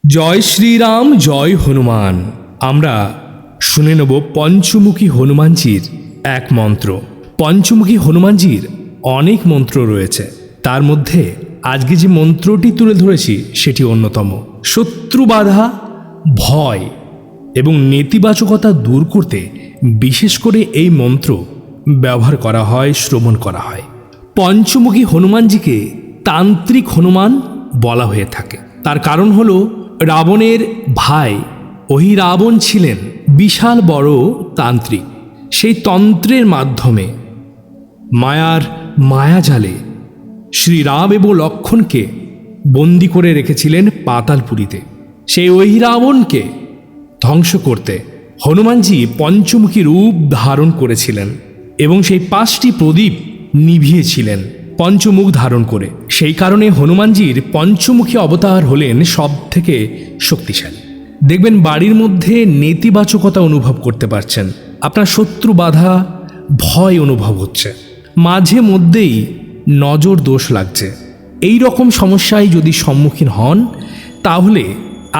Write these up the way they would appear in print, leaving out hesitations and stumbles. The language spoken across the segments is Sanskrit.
জয় শ্রীরাম জয় হনুমান। আমরা শুনে নেব পঞ্চমুখী হনুমানজির এক মন্ত্র। পঞ্চমুখী হনুমানজির অনেক মন্ত্র রয়েছে, তার মধ্যে আজকে যে মন্ত্রটি তুলে ধরেছি সেটি অন্যতম। শত্রু বাধা, ভয় এবং নেতিবাচকতা দূর করতে বিশেষ করে এই মন্ত্র ব্যবহার করা হয়, শ্রবণ করা হয়। পঞ্চমুখী হনুমানজিকে তান্ত্রিক হনুমান বলা হয়ে থাকে। তার কারণ হলো রাবণের ভাই অহিরাবণ ছিলেন বিশাল বড় তান্ত্রিক। সেই তন্ত্রের মাধ্যমে মায়ার মায়াজালে শ্রীরাম এবং লক্ষ্মণকে বন্দি করে রেখেছিলেন পাতালপুরীতে। সেই অহিরাবণকে ধ্বংস করতে হনুমানজি পঞ্চমুখী রূপ ধারণ করেছিলেন এবং সেই 5টি প্রদীপ নিভিয়েছিলেন পঞ্চমুখ ধারণ করে। সেই কারণে হনুমানজির পঞ্চমুখী অবতার হলেন সব থেকে শক্তিশালী। দেখবেন বাড়ির মধ্যে নেতিবাচকতা অনুভব করতে পারছেন, আপনার শত্রু বাধা, ভয় অনুভব হচ্ছে, মাঝে মধ্যেই নজর দোষ লাগছে। এই রকম সমস্যায় যদি সম্মুখীন হন তাহলে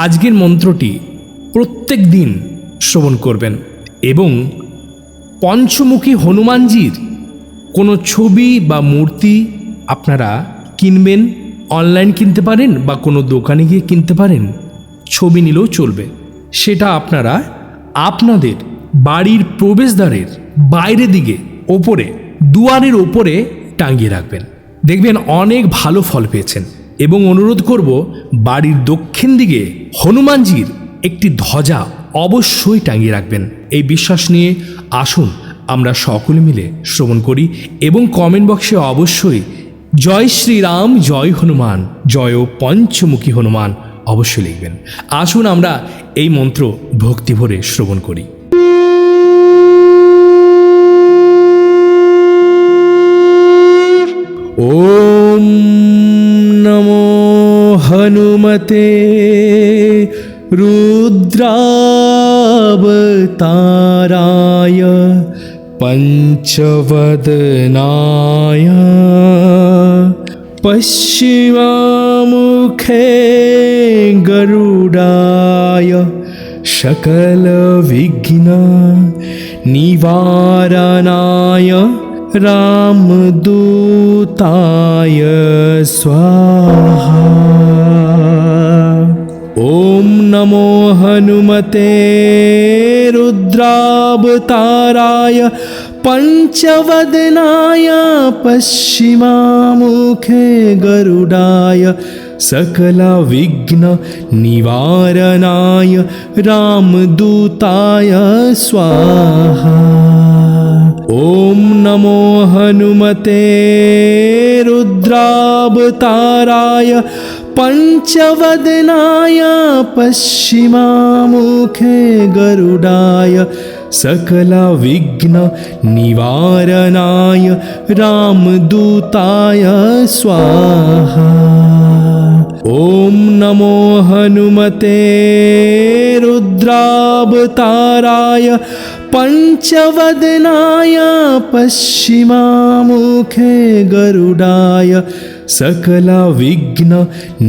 আজকের মন্ত্রটি প্রত্যেক দিন শ্রবণ করবেন এবং পঞ্চমুখী হনুমানজির কোনো ছবি বা মূর্তি আপনারা কিনবেন, অনলাইন কিনতে পারেন বা কোনো দোকানে গিয়ে কিনতে পারেন, ছবি নিলেও চলবে। সেটা আপনারা আপনাদের বাড়ির প্রবেশদ্বারের বাইরের দিকে ওপরে, দুয়ারের ওপরে টাঙিয়ে রাখবেন। দেখবেন অনেক ভালো ফল পেয়েছেন। এবং অনুরোধ করব, বাড়ির দক্ষিণ দিকে হনুমানজির একটি ধ্বজা অবশ্যই টাঙিয়ে রাখবেন। এই বিশ্বাস নিয়ে আসুন আমরা সকলে মিলে শ্রবণ করি এবং কমেন্ট বক্সে অবশ্যই জয় শ্রীরাম জয় হনুমান, জয় পঞ্চমুখী হনুমান অবশ্যই লিখবেন। আসুন আমরা এই মন্ত্র ভক্তি ভরে শ্রবণ করি। ওম নমো হনুমতে রুদ্রাবতারায় পঞ্চবদনায় পশ্চিমমুখে গরুড়ায় সকল বিঘ্ন নিবারণায় রামদূতায় স্বাহা। ওম নমো হনুমতে রুদ্রাবতারায় পঞ্চবদনায় পশ্চিমমুখে গরুড়ায় সকল বিঘ্ন নিবারণায় রামদূতায় স্বাহা। ওম নমো হনুমতে রুদ্রাবতারায় পঞ্চবদনায় পশ্চিমমুখে গরুড়ায় সকল বিঘ্ন নিবারণায় রামদূতায় স্বাহা। ওম নমো হনুমতে রুদ্রাবতারায় পঞ্চবদনায় পশ্চিমমুখে গরুড়ায় সকল বিঘ্ন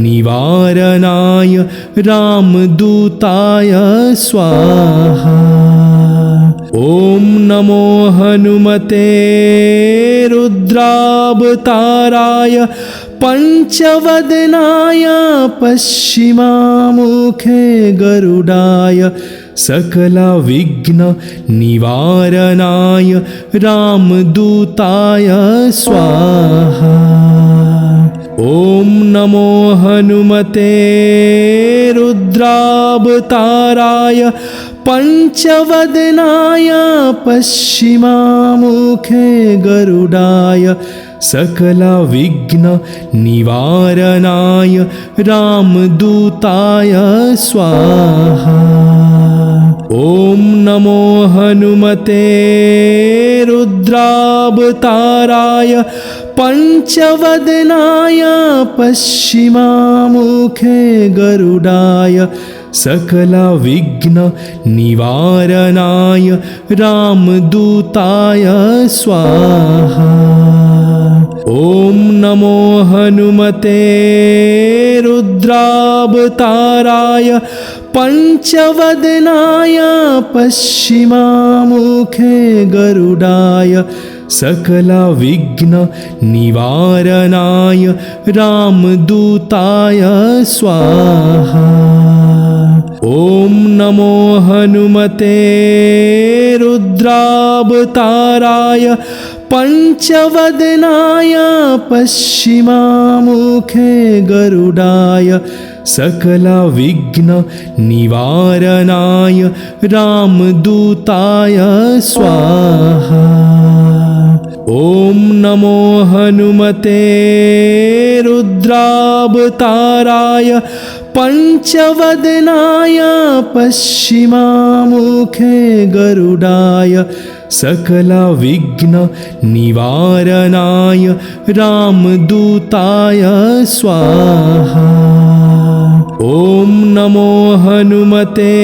নিবারণায় রামদূতায় স্বাহা। ওম নমো হনুমতে রুদ্রাবতারায় পঞ্চবদনায় পশ্চিমমুখে গরুড়ায় সকল বিঘ্ন নিবারণায় রামদূতায় স্বাহা। ওম নমো হনুমতে রুদ্রাবতারায় পঞ্চবদনায় পশ্চিমমুখে গরুড়ায় সকল বিঘ্ন নিবারণায় রামদূতায় স্বাহা। ওম নমো হনুমতে রুদ্রাবতারায় পঞ্চবদনায় পশ্চিমমুখে গরুড়ায় সকল বিঘ্ন নিবারণায় রামদূতায় স্বাহা। ॐ नमो हनुमते रुद्रावताराय पञ्चवदनाय पश्चिमामुखे गरुडाय सकलविघ्न निवारणाय रामदूताय स्वाहा। ॐ नमो हनुमते रुद्रावताराय पञ्चवदनाय पश्चिमामुखे गरुडाय सकलविघ्न निवारणाय रामदूताय स्वाहा। ॐ नमो हनुमते रुद्रावताराय पञ्चवदनाय पश्चिमामुखे गरुडाय सकलविघ्न निवारणाय रामदूताय स्वाहा। ॐ नमो हनुमते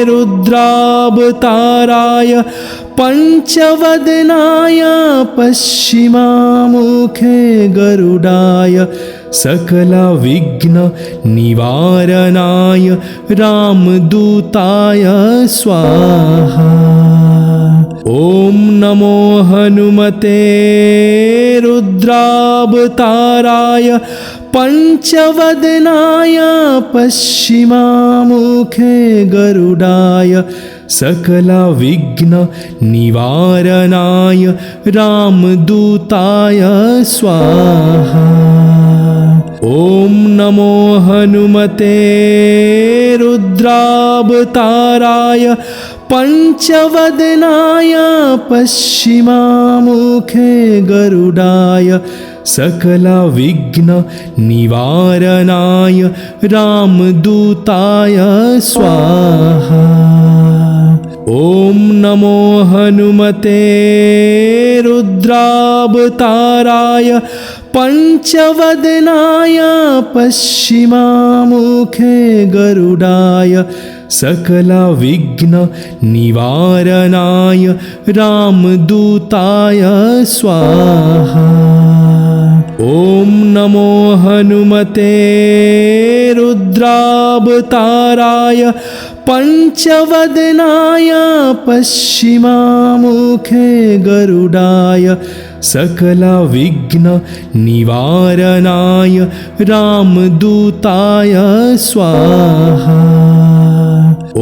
रुद्रावताराय पञ्चवदनाय पश्चिमामुखे गरुडाय सकलविघ्न निवारणाय रामदूताय स्वाहा। ॐ नमो हनुमते रुद्रावताराय पञ्चवदनाय पश्चिमामुखे गरुडाय सकलविघ्न निवारणाय रामदूताय स्वाहा। ॐ नमो हनुमते रुद्रावताराय पञ्चवदनाय पश्चिमामुखे गरुडाय सकलविघ्न निवारणाय रामदूताय स्वाहा। ॐ नमो हनुमते रुद्रावताराय पञ्चवदनाय पश्चिमामुखे गरुडाय सकलविघ्न निवारणाय रामदूताय स्वाहा। ॐ नमो हनुमते रुद्रावताराय पञ्चवदनाय पश्चिमामुखे गरुडाय सकलविघ्न निवारणाय रामदूताय स्वाहा। ॐ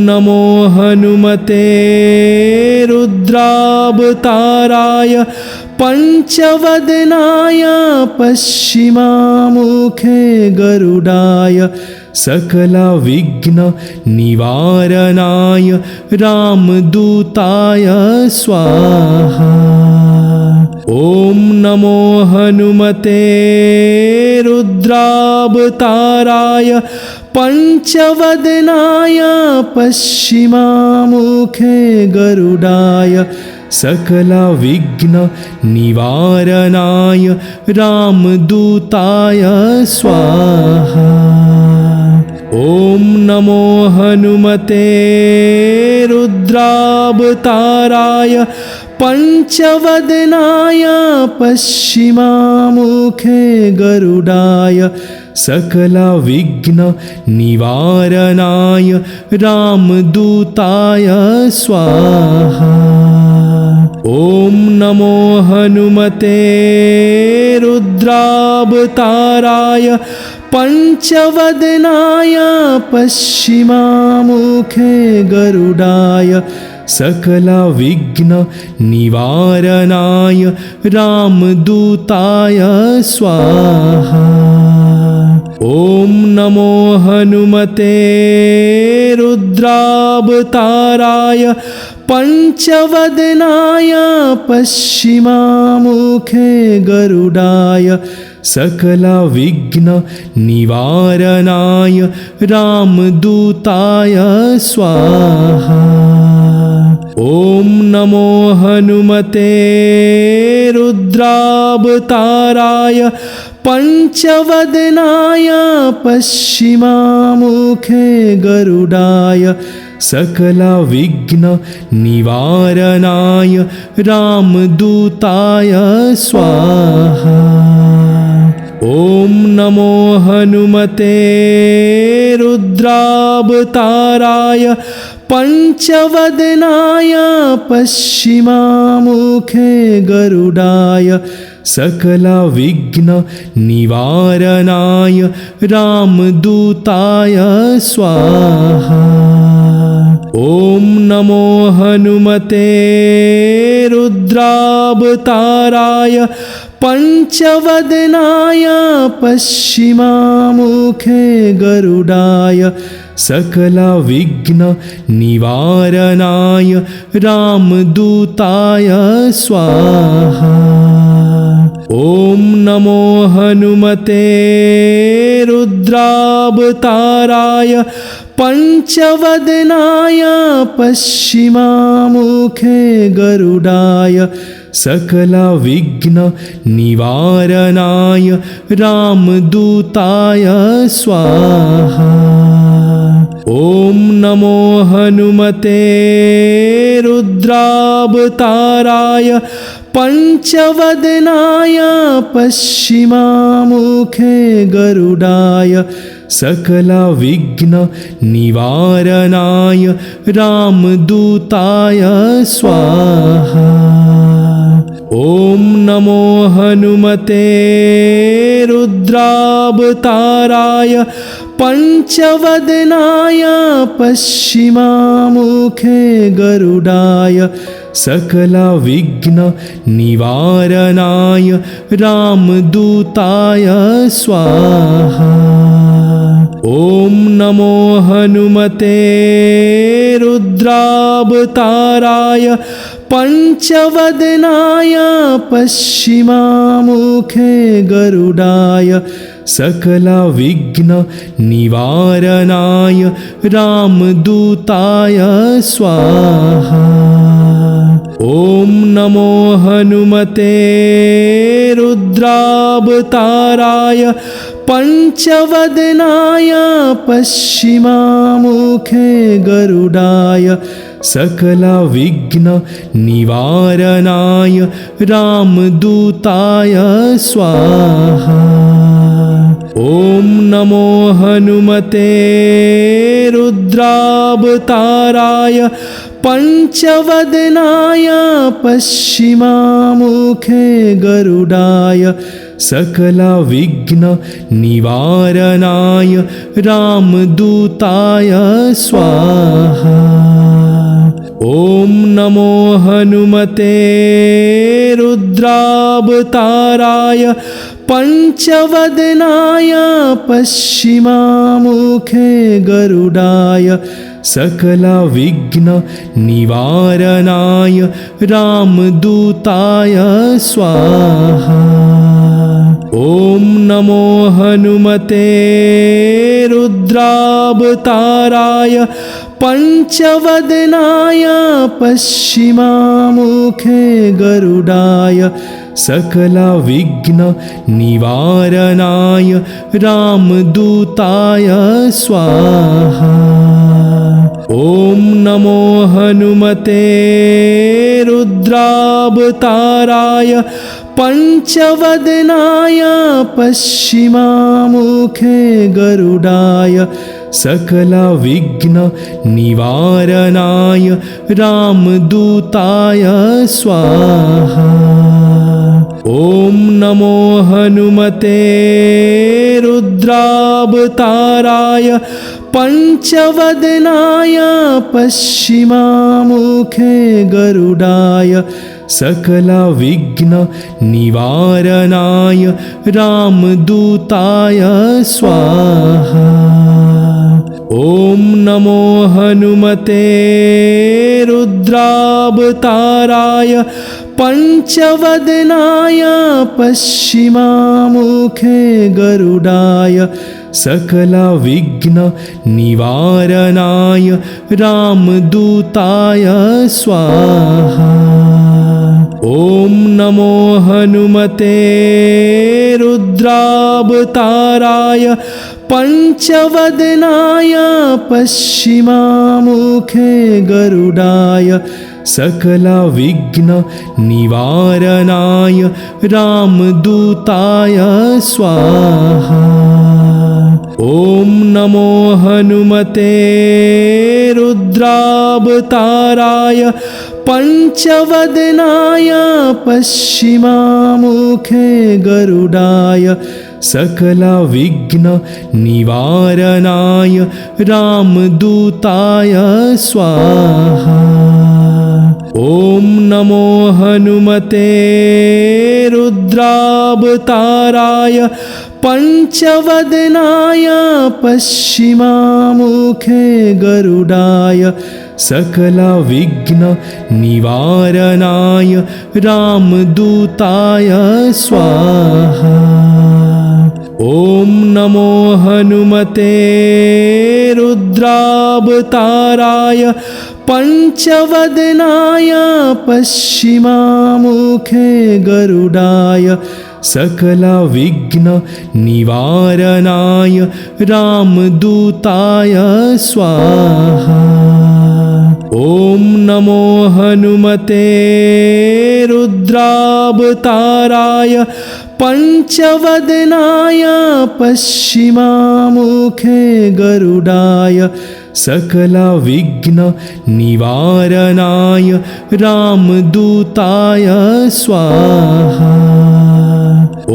नमो हनुमते रुद्रावताराय पञ्चवदनाय पश्चिमामुखे गरुडाय सकलविघ्न निवारणाय रामदूताय स्वाहा। ॐ नमो हनुमते रुद्रावताराय पञ्चवदनाय पश्चिमामुखे गरुडाय सकलविघ्न निवारणाय रामदूताय स्वाहा। ॐ नमो हनुमते रुद्रावताराय पञ्चवदनाय पश्चिमामुखे गरुडाय सकलविघ्न निवारणाय रामदूताय स्वाहा। ॐ नमो हनुमते रुद्रावताराय पञ्चवदनाय पश्चिमामुखे गरुडाय सकलविघ्न निवारणाय रामदूताय स्वाहा। ॐ नमो हनुमते रुद्रावताराय पञ्चवदनाय पश्चिमामुखे गरुडाय सकलविघ्न निवारणाय रामदूताय स्वाहा। ॐ नमो हनुमते रुद्रावताराय पञ्चवदनाय पश्चिमामुखे गरुडाय सकलविघ्न निवारणाय रामदूताय स्वाहा। ॐ नमो हनुमते रुद्रावताराय पञ्चवदनाय पश्चिमामुखे गरुडाय सकलविघ्न निवारणाय रामदूताय स्वाहा। ॐ नमो हनुमते रुद्रावताराय पञ्चवदनाय पश्चिमामुखे गरुडाय सकलविघ्न निवारणाय रामदूताय स्वाहा। ॐ नमो हनुमते रुद्रावताराय पञ्चवदनाय पश्चिमामुखे गरुडाय सकलविघ्न निवारणाय रामदूताय स्वाहा। ॐ नमो हनुमते रुद्रावताराय पञ्चवदनाय पश्चिमामुखे गरुडाय सकलविघ्न निवारणाय रामदूताय स्वाहा। ॐ नमो हनुमते रुद्रावताराय पञ्चवदनाय पश्चिमामुखे गरुडाय सकलविघ्न निवारणाय रामदूताय स्वाहा। ॐ नमो हनुमते रुद्रावताराय पञ्चवदनाय पश्चिमामुखे गरुडाय सकलविघ्न निवारणाय रामदूताय स्वाहा। ॐ नमो हनुमते रुद्रावताराय पञ्चवदनाय पश्चिमामुखे गरुडाय सकलविघ्न निवारणाय रामदूताय स्वाहा। ॐ नमो हनुमते रुद्रावताराय पञ्चवदनाय पश्चिमामुखे गरुडाय सकलविघ्न निवारणाय रामदूताय स्वाहा। ॐ नमो हनुमते रुद्रावताराय पञ्चवदनाय पश्चिमामुखे गरुडाय सकलविघ्न निवारणाय रामदूताय स्वाहा। ॐ नमो हनुमते रुद्रावताराय पञ्चवदनाय पश्चिमामुखे गरुडाय सकलविघ्न निवारणाय रामदूताय स्वाहा। ॐ नमो हनुमते रुद्रावताराय पञ्चवदनाय पश्चिमामुखे गरुडाय सकलविघ्न निवारणाय रामदूताय स्वाहा। ॐ नमो हनुमते रुद्रावताराय पञ्चवदनाय पश्चिमामुखे गरुडाय सकलविघ्न निवारणाय रामदूताय स्वाहा। ॐ नमो हनुमते रुद्रावताराय पञ्चवदनाय पश्चिमामुखे गरुडाय सकलविघ्न निवारणाय रामदूताय स्वाहा। ॐ नमो हनुमते रुद्रावताराय पंचवदनाय पश्चिमामुखे गरुडाय सकलविघ्न निवारणाय रामदूताय स्वाहा। ॐ नमो हनुमते रुद्रावताराय पंचवदनाय पश्चिमामुखे गरुडाय सकलविघ्न निवारणाय रामदूताय स्वाहा। ॐ नमो हनुमते रुद्रावताराय पंचवदनाय पश्चिमामुखे गरुडाय सकलविघ्न निवारणाय रामदूताय स्वाहा। ॐ नमो हनुमते रुद्रावताराय पंचवदनाय पश्चिमामुखे गरुडाय सकलविघ्न निवारणाय रामदूताय स्वाहा। ॐ नमो हनुमते रुद्रावताराय पंचवदनाय पश्चिमामुखे गरुडाय सकलविघ्न निवारणाय रामदूताय स्वाहा। ॐ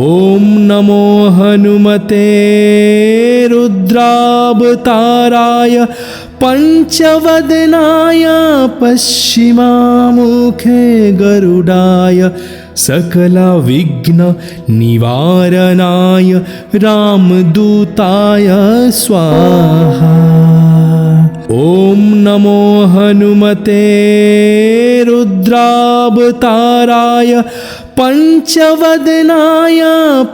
नमो हनुमते रुद्रावताराय पंचवदनाय पश्चिमामुखे गरुडाय सकलविघ्न निवारणाय रामदूताय स्वाहा। ॐ नमो हनुमते रुद्रावताराय पंचवदनाय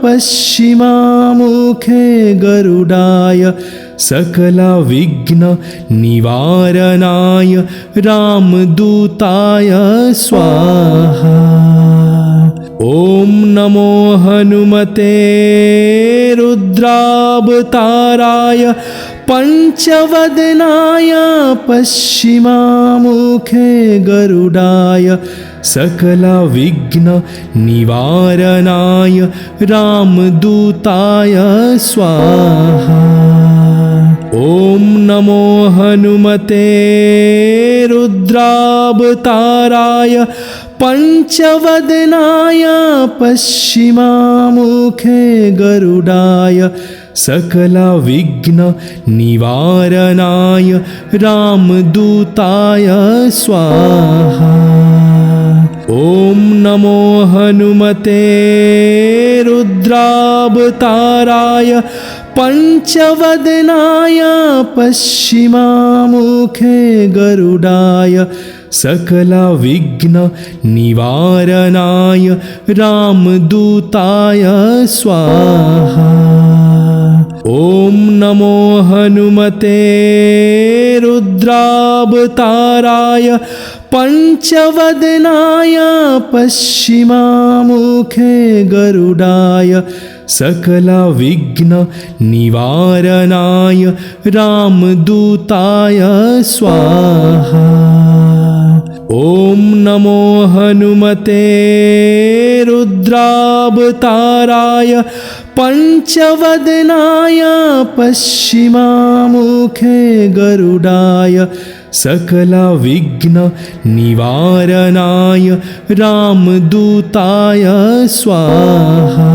पश्चिमामुखे गरुडाय सकलविघ्न निवारणाय रामदूताय स्वाहा। ॐ नमो हनुमते रुद्रावताराय पंचवदनाय पश्चिमामुखे गरुडाय सकलविघ्न निवारणाय रामदूताय स्वाहा। ॐ नमो हनुमते रुद्रावताराय पंचवदनाय पश्चिमामुखे गरुडाय सकलविघ्न निवारणाय रामदूताय स्वाहा। ॐ नमो हनुमते रुद्रावताराय पंचवदनाय पश्चिमामुखे गरुडाय सकलविघ्न निवारणाय रामदूताय स्वाहा। ॐ नमो हनुमते रुद्रावताराय पंचवदनाय पश्चिमामुखे गरुडाय सकलविघ्न निवारणाय रामदूताय स्वाहा। ॐ नमो हनुमते रुद्रावताराय पंचवदनाय पश्चिमामुखे गरुडाय सकलविघ्न निवारणाय रामदूताय स्वाहा।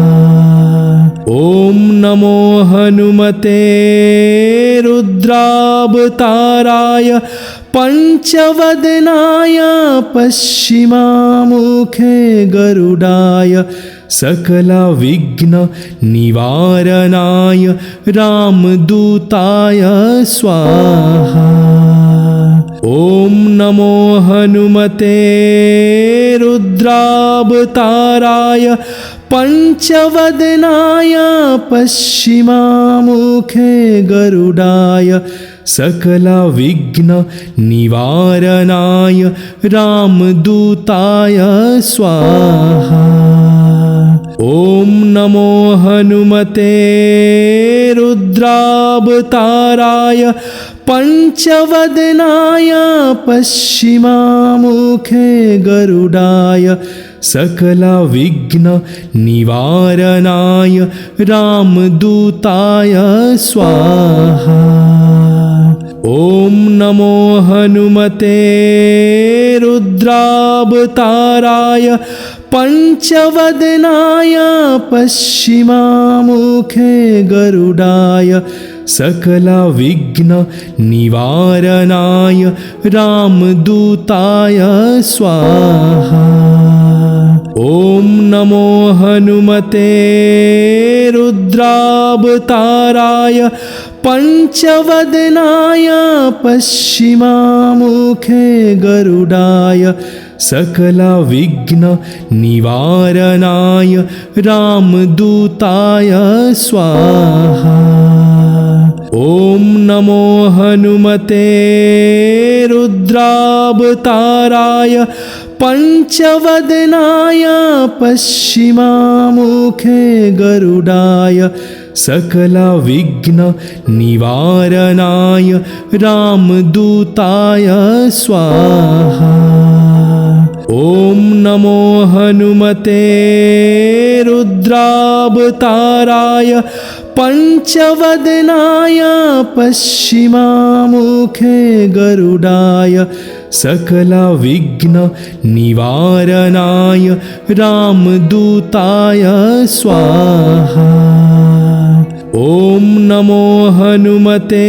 ॐ नमो हनुमते रुद्रावताराय पंचवदनाय पश्चिमामुखे गरुडाय सकलविघ्न निवारणाय रामदूताय स्वाहा। ॐ नमो हनुमते रुद्रावताराय पञ्चवदनाय पश्चिमामुखे गरुडाय सकलविघ्ननिवारणाय रामदूताय स्वाहा। ॐ नमो हनुमते रुद्रावताराय पञ्चवदनाय पश्चिमामुखे गरुडाय सकलविघ्ननिवारणाय रामदूताय स्वाहा। ॐ नमो हनुमते रुद्रावताराय पञ्चवदनाय पश्चिमामुखे गरुडाय सकलविघ्ननिवारणाय रामदूताय स्वाहा। ॐ नमो हनुमते रुद्रावताराय पञ्चवदनाय पश्चिमामुखे गरुडाय सकलविघ्ननिवारणाय रामदूताय स्वाहा। ॐ नमो हनुमते रुद्रावताराय पञ्चवदनाय पश्चिमामुखे गरुडाय सकलविघ्ननिवारणाय रामदूताय स्वाहा। ॐ नमो हनुमते रुद्रावताराय पञ्चवदनाय पश्चिमामुखे गरुडाय सकलविघ्ननिवारणाय रामदूताय स्वाहा। ॐ नमो हनुमते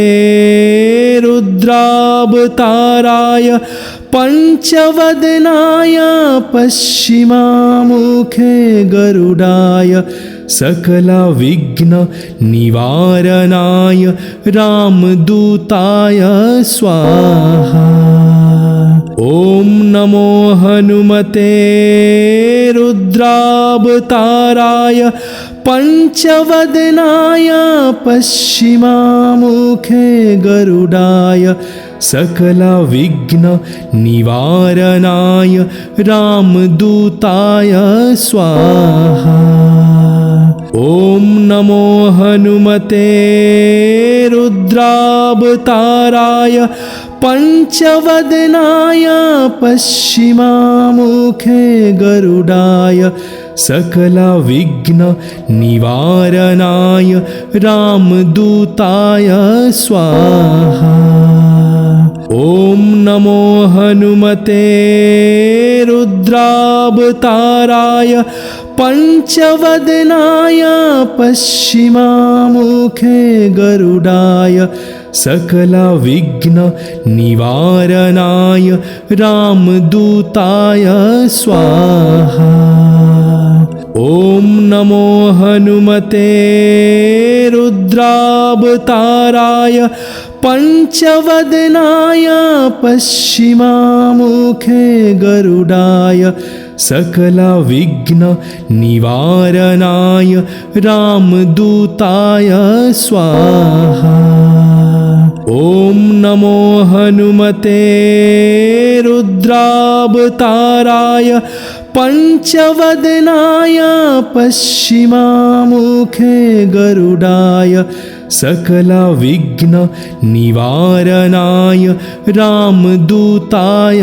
रुद्रावताराय पञ्चवदनाय पश्चिमामुखे गरुडाय सकलविघ्ननिवारणाय रामदूताय स्वाहा। ॐ नमो हनुमते रुद्रावताराय पञ्चवदनाय पश्चिमामुखे गरुडाय सकलविघ्ननिवारणाय रामदूताय स्वाहा। ॐ नमो हनुमते रुद्रावताराय पञ्चवदनाय पश्चिमामुखे गरुडाय सकलविघ्ननिवारणाय रामदूताय स्वाहा। ॐ नमो हनुमते रुद्रावताराय पञ्चवदनाय पश्चिमामुखे गरुडाय सकलविघ्ननिवारणाय रामदूताय स्वाहा। ॐ नमो हनुमते रुद्रावताराय पञ्चवदनाय पश्चिमामुखे गरुडाय सकलविघ्ननिवारणाय रामदूताय स्वाहा। ॐ नमो हनुमते रुद्रावताराय पञ्चवदनाय पश्चिमामुखे गरुडाय सकलविघ्ननिवारणाय रामदूताय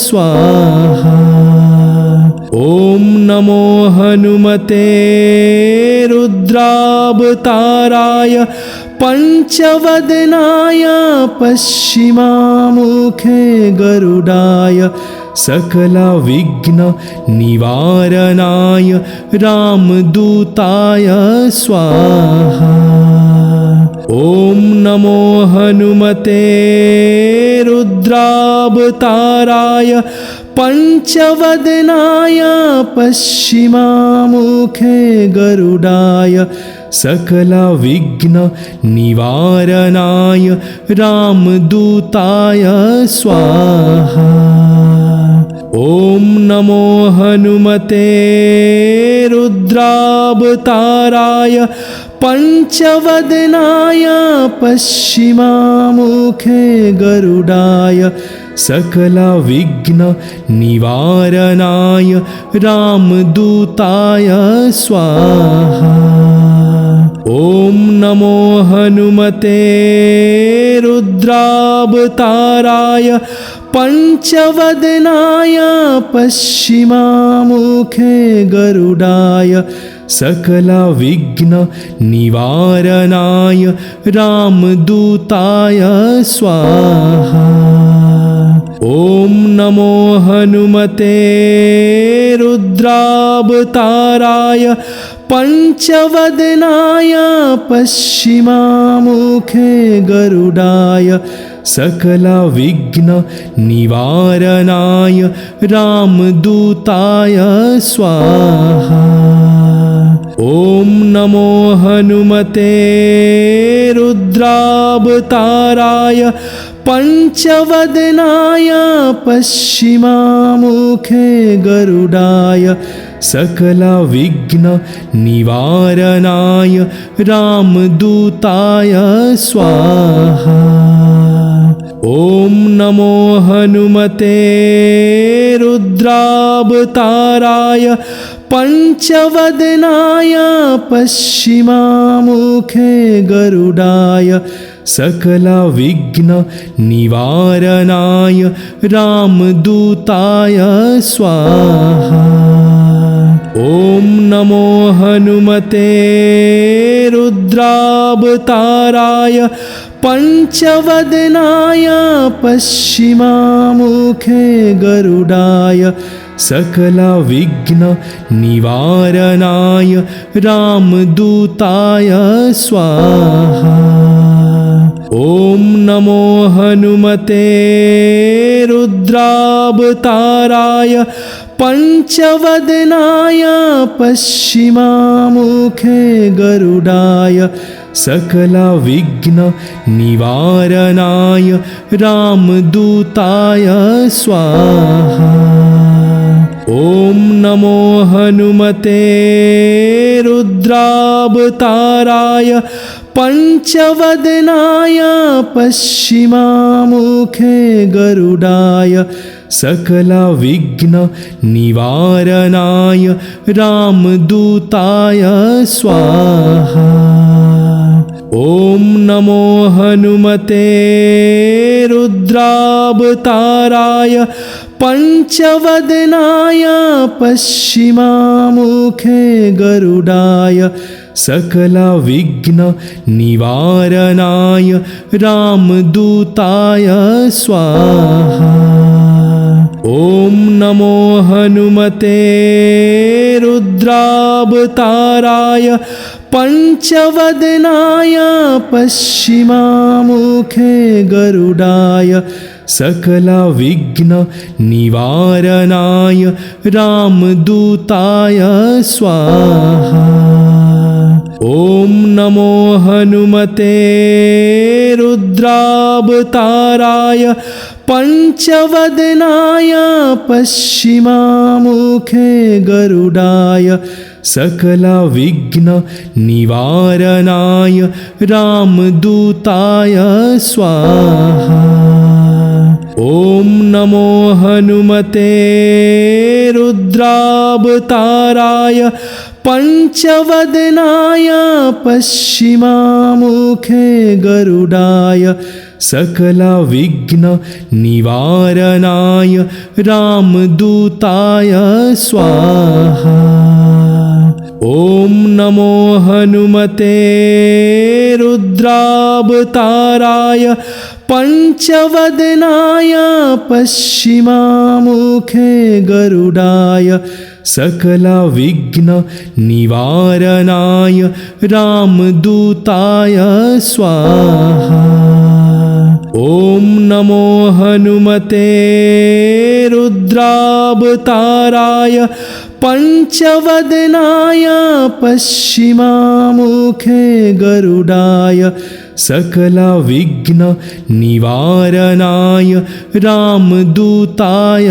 स्वाहा। ॐ नमो हनुमते रुद्रावताराय पञ्चवदनाय पश्चिमामुखे गरुडाय सकलविघ्ननिवारणाय रामदूताय स्वाहा। ॐ नमो हनुमते रुद्रावताराय पञ्चवदनाय पश्चिमामुखे गरुडाय सकलविघ्ननिवारणाय रामदूताय स्वाहा। ॐ नमो हनुमते रुद्रावताराय पञ्चवदनाय पश्चिमामुखे गरुडाय सकलविघ्न निवारणाय रामदूताय स्वाहा। ॐ नमो हनुमते रुद्रावताराय पञ्चवदनाय पश्चिमामुखे गरुडाय सकलविघ्न निवारणाय रामदूताय स्वाहा। ॐ नमो हनुमते रुद्रावताराय पञ्चवदनाय पश्चिमामुखे गरुडाय सकलविघ्न निवारणाय रामदूताय स्वाहा। ॐ नमो हनुमते रुद्रावताराय पञ्चवदनाय पश्चिमामुखे गरुडाय सकलविघ्न निवारणाय रामदूताय स्वाहा। ॐ नमो हनुमते रुद्रावताराय पञ्चवदनाय पश्चिमामुखे गरुडाय सकलविघ्न निवारणाय रामदूताय स्वाहा। ॐ नमो हनुमते रुद्रावताराय पञ्चवदनाय पश्चिमामुखे गरुडाय सकलविघ्न निवारणाय रामदूताय स्वाहा। ॐ नमो हनुमते रुद्रावताराय पञ्चवदनाय पश्चिमामुखे गरुडाय सकलविघ्न निवारणाय रामदूताय स्वाहा। ॐ नमो हनुमते रुद्रावताराय पञ्चवदनाय पश्चिमामुखे गरुडाय सकलविघ्न निवारणाय रामदूताय स्वाहा। ॐ नमो हनुमते रुद्रावताराय पञ्चवदनाय पश्चिमामुखे गरुडाय सकलविघ्न निवारणाय रामदूताय स्वाहा। ॐ नमो हनुमते रुद्रावताराय पञ्चवदनाय पश्चिमामुखे गरुडाय सकलविघ्न निवारणाय रामदूताय स्वाहा। ॐ नमो हनुमते रुद्रावताराय पञ्चवदनाय पश्चिमामुखे गरुडाय सकलविघ्न निवारणाय रामदूताय स्वाहा। ॐ नमो हनुमते रुद्रावताराय पञ्चवदनाय पश्चिमामुखे गरुडाय सकलविघ्न निवारणाय रामदूताय स्वाहा। ॐ नमो हनुमते रुद्रावताराय पञ्चवदनाय पश्चिमामुखे गरुडाय सकलविघ्न निवारणाय रामदूताय स्वाहा। ॐ नमो हनुमते रुद्रावताराय पञ्चवदनाय पश्चिमामुखे गरुडाय सकलविघ्न निवारणाय रामदूताय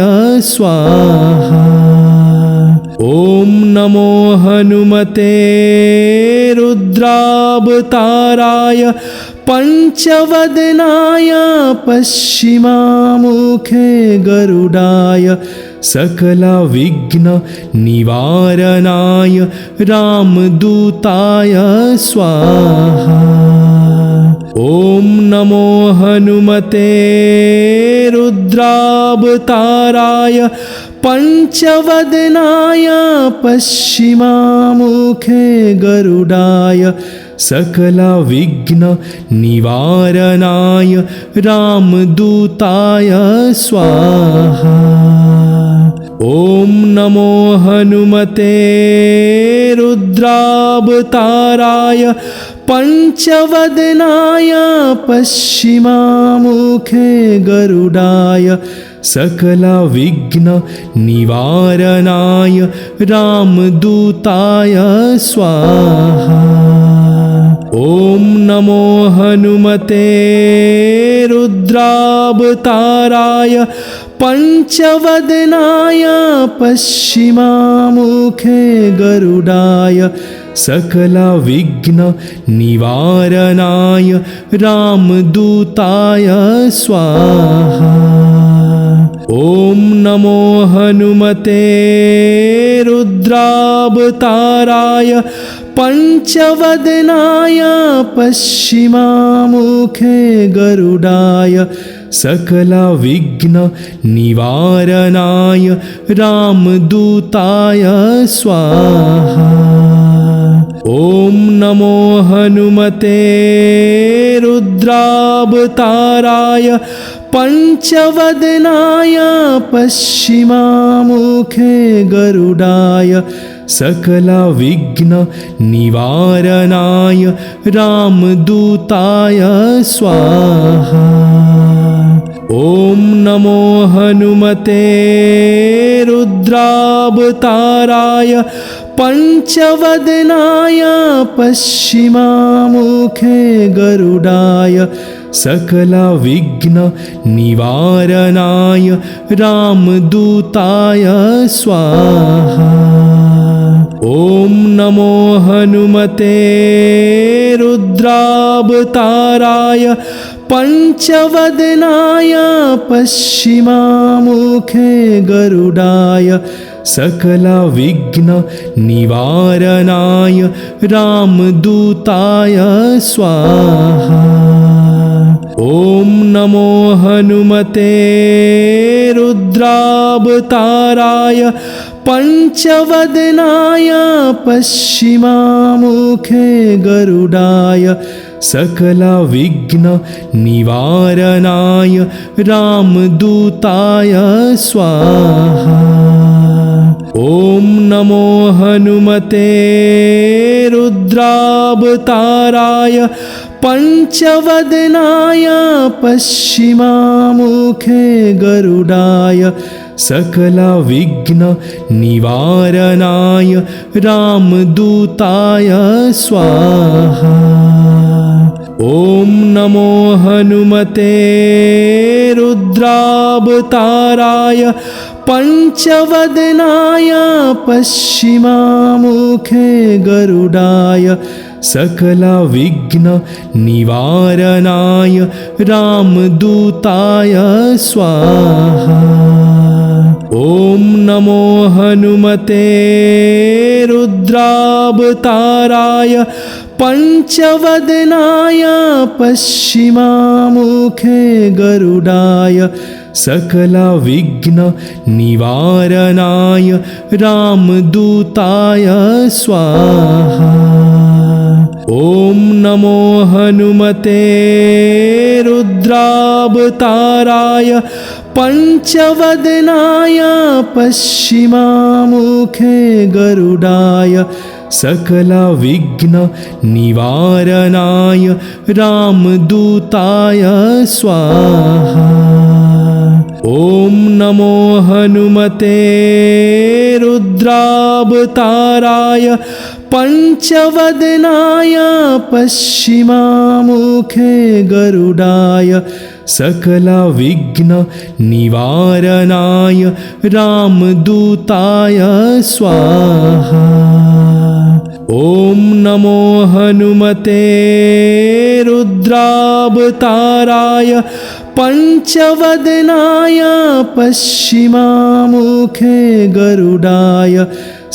स्वाहा। ॐ नमो हनुमते रुद्रावताराय पंचवदनाय पश्चिमामुखे गरुडाय सकलविघ्न निवारणाय रामदूताय स्वाहा। ॐ नमो हनुमते रुद्रावताराय पंचवदनाय पश्चिमामुखे गरुडाय सकलविघ्न निवारणाय रामदूताय स्वाहा। ॐ नमो हनुमते रुद्रावताराय पंचवदनाय पश्चिमामुखे गरुडाय सकलविघ्न निवारणाय रामदूताय स्वाहा। ॐ नमो हनुमते रुद्रावताराय पंचवदनाय पश्चिमामुखे गरुडाय सकलविघ्न निवारणाय रामदूताय स्वाहा। ॐ नमो हनुमते रुद्रावताराय पंचवदनाय पश्चिमामुखे गरुडाय सकलविघ्न निवारणाय रामदूताय स्वाहा। ॐ नमो हनुमते रुद्रावताराय पंचवदनाय पश्चिमामुखे गरुडाय सकलविघ्न निवारणाय रामदूताय स्वाहा। ॐ नमो हनुमते रुद्रावताराय पंचवदनाय पश्चिमामुखे गरुडाय सकलविघ्न निवारणाय रामदूताय स्वाहा। ॐ नमो हनुमते रुद्रावताराय पंचवदनाय पश्चिमामुखे गरुडाय सकलविघ्न निवारणाय रामदूताय स्वाहा। ॐ नमो हनुमते रुद्रावताराय पंचवदनाय पश्चिमामुखे गरुडाय सकलविघ्न निवारणाय रामदूताय स्वाहा। ॐ नमो हनुमते रुद्रावताराय पंचवदनाय पश्चिमामुखे गरुडाय सकलविघ्न निवारणाय रामदूताय स्वाहा। ॐ नमो हनुमते रुद्रावताराय पंचवदनाय पश्चिमामुखे गरुडाय सकलविघ्न निवारणाय रामदूताय स्वाहा। ॐ नमो हनुमते रुद्रावताराय पंचवदनाय पश्चिमामुखे गरुडाय सकलविघ्न निवारणाय रामदूताय स्वाहा। ॐ नमो हनुमते रुद्रावताराय पंचवदनाय पश्चिमामुखे गरुडाय सकलविघ्न निवारणाय रामदूताय स्वाहा। ॐ नमो हनुमते रुद्रावताराय पञ्चवदनाय पश्चिमामुखे गरुडाय सकलविघ्न निवारणाय रामदूताय स्वाहा। ॐ नमो हनुमते रुद्रावताराय पञ्चवदनाय पश्चिमामुखे गरुडाय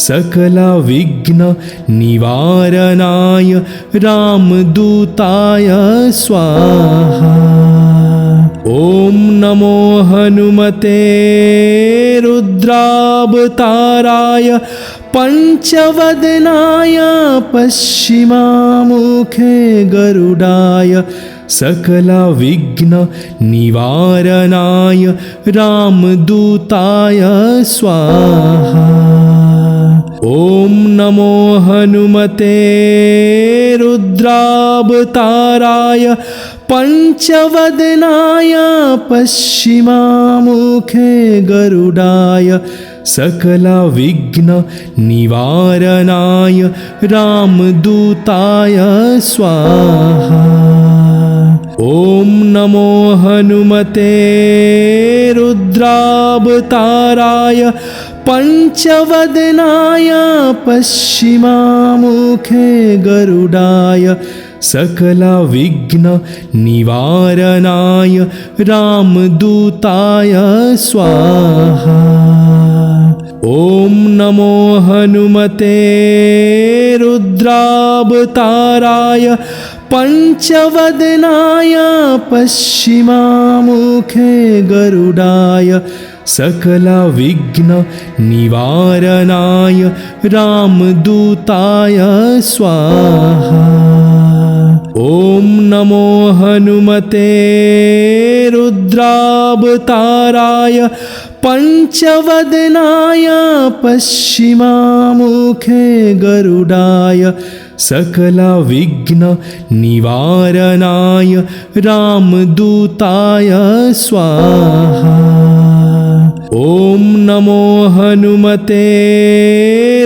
सकलविघ्न निवारणाय रामदूताय स्वाहा। ॐ नमो हनुमते रुद्रावताराय पञ्चवदनाय पश्चिमामुखे गरुडाय सकलविघ्न निवारणाय रामदूताय स्वाहा। ॐ नमो हनुमते रुद्रावताराय पञ्चवदनाय पश्चिमामुखे गरुडाय सकलविघ्न निवारणाय रामदूताय स्वाहा। ॐ नमो हनुमते रुद्रावताराय पञ्चवदनाय पश्चिमामुखे गरुडाय सकलविघ्न निवारणाय रामदूताय स्वाहा। ॐ नमो हनुमते रुद्रावताराय पञ्चवदनाय पश्चिमामुखे गरुडाय सकलविघ्न निवारणाय रामदूताय स्वाहा। ॐ नमो हनुमते रुद्रावताराय पञ्चवदनाय पश्चिमामुखे गरुडाय सकलविघ्न निवारणाय रामदूताय स्वाहा। ॐ नमो हनुमते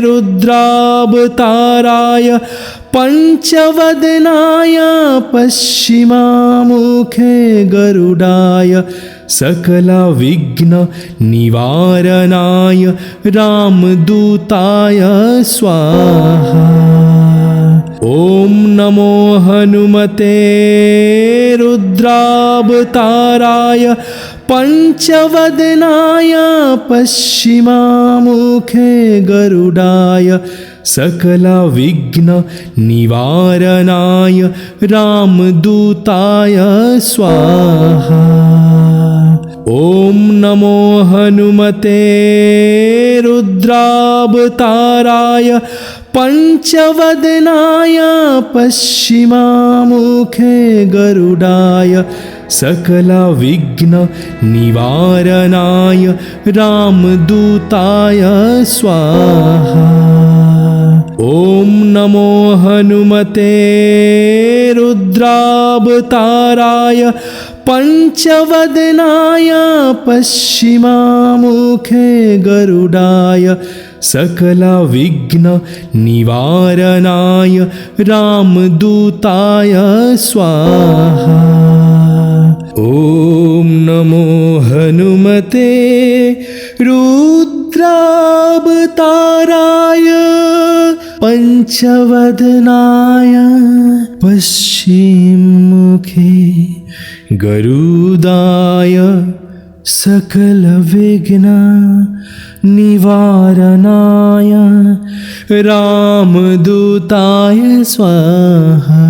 रुद्रावताराय पञ्चवदनाय पश्चिमामुखे गरुडाय सकलविघ्न निवारणाय रामदूताय स्वाहा। ॐ नमो हनुमते रुद्रावताराय पञ्चवदनाय पश्चिमामुखे गरुडाय सकलविघ्न निवारणाय रामदूताय स्वाहा। ॐ नमो हनुमते रुद्रावताराय पञ्चवदनाय पश्चिमामुखे गरुडाय सकलविघ्न निवारणाय रामदूताय स्वाहा। ॐ नमो हनुमते रुद्रावताराय पञ्चवदनाय पश्चिमामुखे गरुडाय सकलविघ्न निवारणाय रामदूताय स्वाहा। ॐ नमो हनुमते रुद्रावताराय पञ्चवदनाय पश्चिममुखे गरुडाय सकलविघ्न निवारणाय रामदूताय स्वाहा।